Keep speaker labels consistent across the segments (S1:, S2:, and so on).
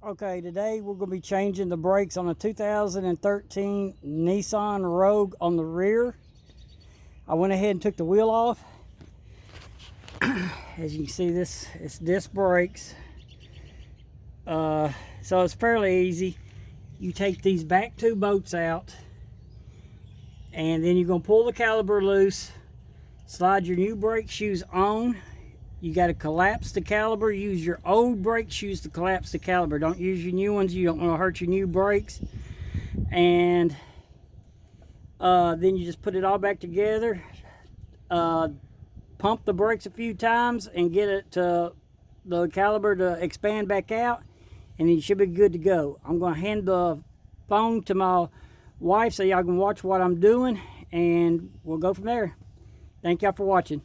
S1: Okay, today we're going to be changing the brakes on a 2013 Nissan Rogue on the rear. I went ahead and took the wheel off. As you can see, it's disc brakes. So it's fairly easy. You take these back two bolts out, and then you're going to pull the caliper loose, slide your new brake shoes on. You got to collapse the caliper. Use your old brake shoes to collapse the caliper. Don't use your new ones. You don't want to hurt your new brakes. And then you just put it all back together. Pump the brakes a few times and get it to the caliper to expand back out, and you should be good to go. I'm going to hand the phone to my wife so y'all can watch what I'm doing, and we'll go from there. Thank y'all for watching.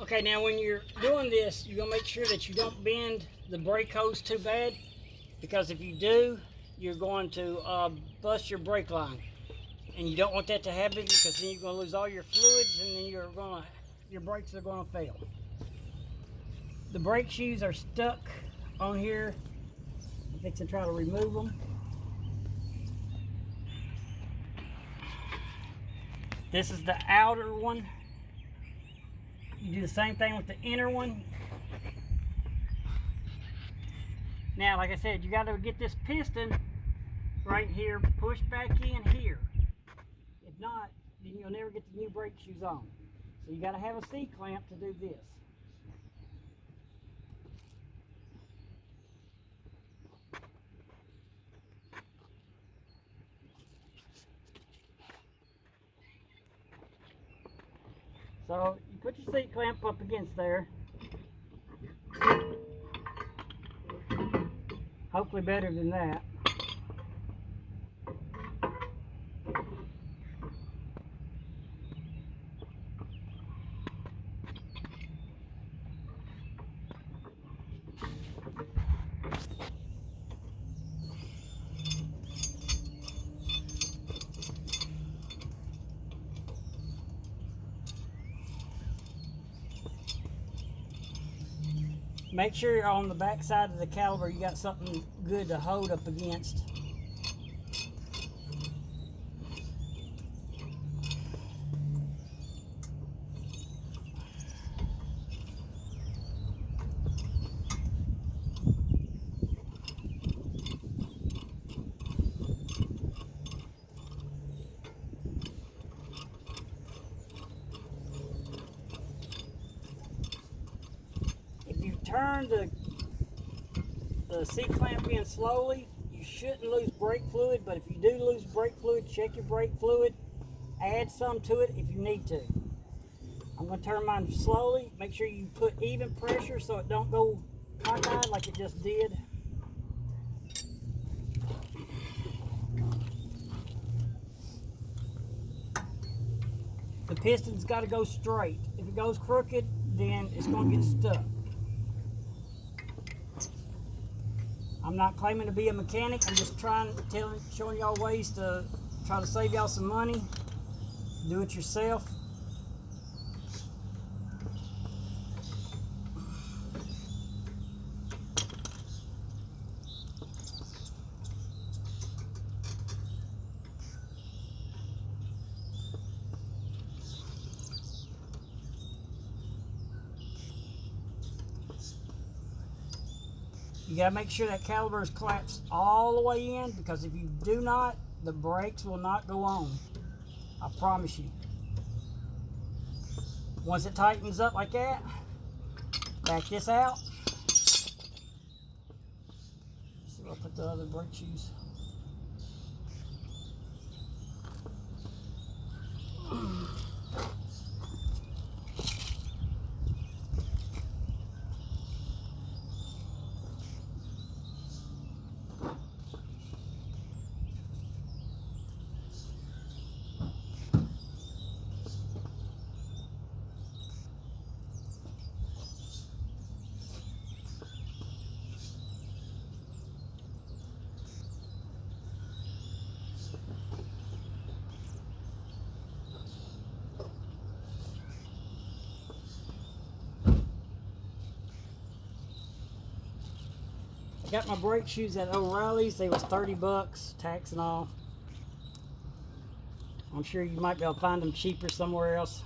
S1: Okay, now when you're doing this, you're going to make sure that you don't bend the brake hose too bad, because if you do, you're going to bust your brake line. And you don't want that to happen, because then you're going to lose all your fluids, and then your brakes are going to fail. The brake shoes are stuck on here. I'm fixing to try to remove them. This is the outer one. You do the same thing with the inner one. Now, like I said, you got to get this piston right here pushed back in here. If not, then you'll never get the new brake shoes on. So you got to have a C-clamp to do this. So you put your C-clamp up against there. Hopefully better than that. Make sure on the back side of the caliper you got something good to hold up against. If you turn the the C-clamp in slowly, you shouldn't lose brake fluid, but if you do lose brake fluid, check your brake fluid, add some to it if you need to. I'm going to turn mine slowly. Make sure you put even pressure so it don't go cockeyed like it just did. The piston's got to go straight. If it goes crooked, then it's going to get stuck. I'm not claiming to be a mechanic. I'm just showing y'all ways to try to save y'all some money. Do it yourself. You got to make sure that caliper is collapsed all the way in, because if you do not, the brakes will not go on. I promise you. Once it tightens up like that, back this out. So I'll put the other brake shoes. Got my brake shoes at O'Reilly's. They was 30 bucks, tax and all. I'm sure you might be able to find them cheaper somewhere else.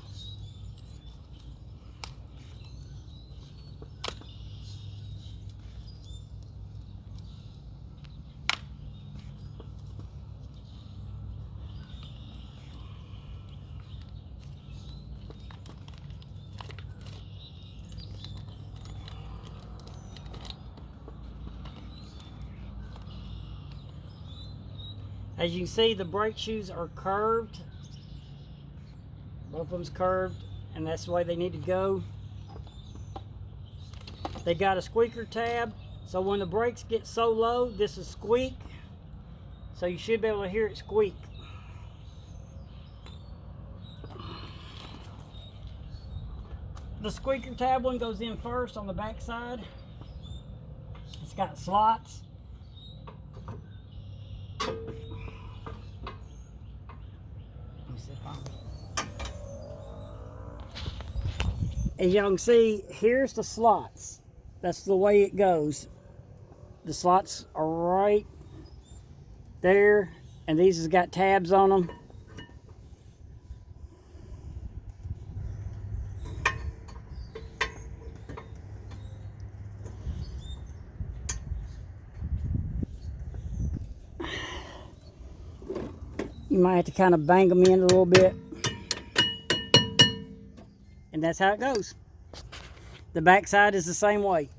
S1: As you can see, the brake shoes are curved. Both of them's curved, and that's the way they need to go. They got a squeaker tab, so when the brakes get so low, this is squeak. So you should be able to hear it squeak. The squeaker tab one goes in first on the back side. It's got slots. As y'all can see, here's the slots. That's the way it goes. The slots are right there, and these has got tabs on them. You might have to kind of bang them in a little bit. And that's how it goes. The back side is the same way.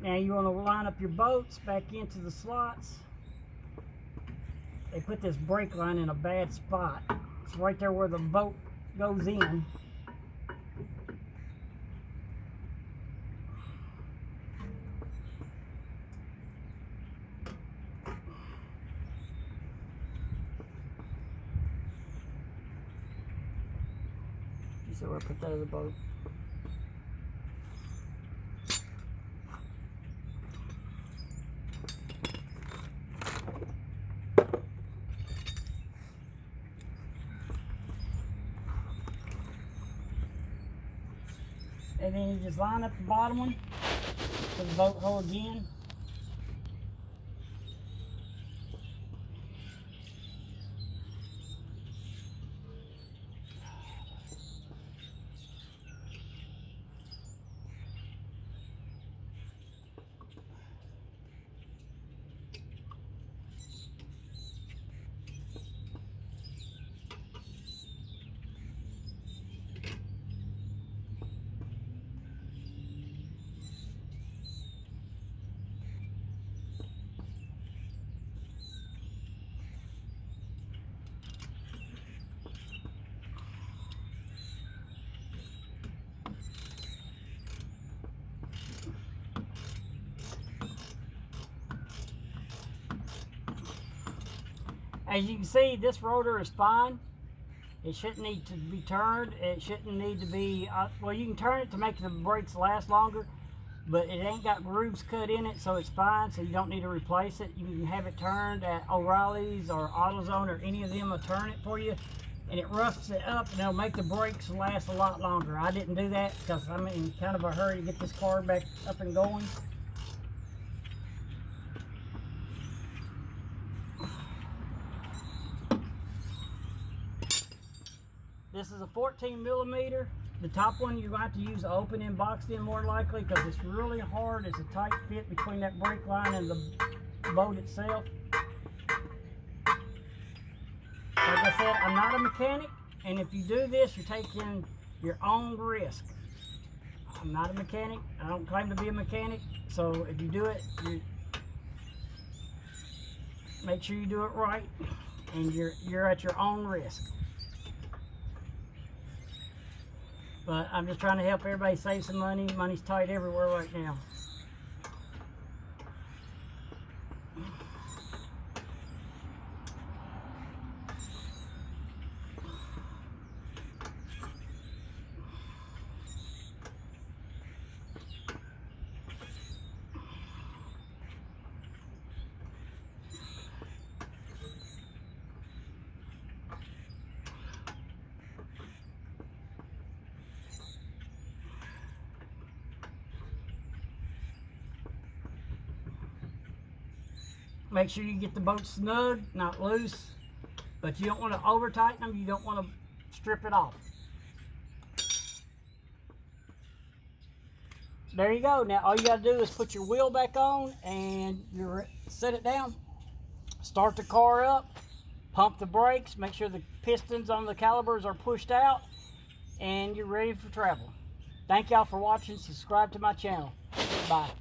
S1: Now you want to line up your bolts back into the slots. They put this brake line in a bad spot. It's right there where the bolt goes in. So we'll put that in the boat. And then you just line up the bottom one to the boat hole again. As you can see, this rotor is fine. It shouldn't need to be turned. It shouldn't need to be, well, you can turn it to make the brakes last longer, but it ain't got grooves cut in it, so it's fine, so you don't need to replace it. You can have it turned at O'Reilly's or AutoZone, or any of them will turn it for you, and it roughs it up, and it'll make the brakes last a lot longer. I didn't do that because I'm in kind of a hurry to get this car back up and going. This is a 14 millimeter. The top one you're going to have to use open and boxed in more likely, because it's really hard. It's a tight fit between that brake line and the boat itself. Like I said, I'm not a mechanic, and if you do this, you're taking your own risk. I'm not a mechanic. I don't claim to be a mechanic, so if you do it, make sure you do it right, and you're at your own risk. But I'm just trying to help everybody save some money. Money's tight everywhere right now. Make sure you get the boat snug, not loose, but you don't want to over tighten them. You don't want to strip it off. There you go. Now all you got to do is put your wheel back on and you set it down. Start the car up, pump the brakes, make sure the pistons on the calipers are pushed out, and you're ready for travel. Thank y'all for watching. Subscribe to my channel. Bye.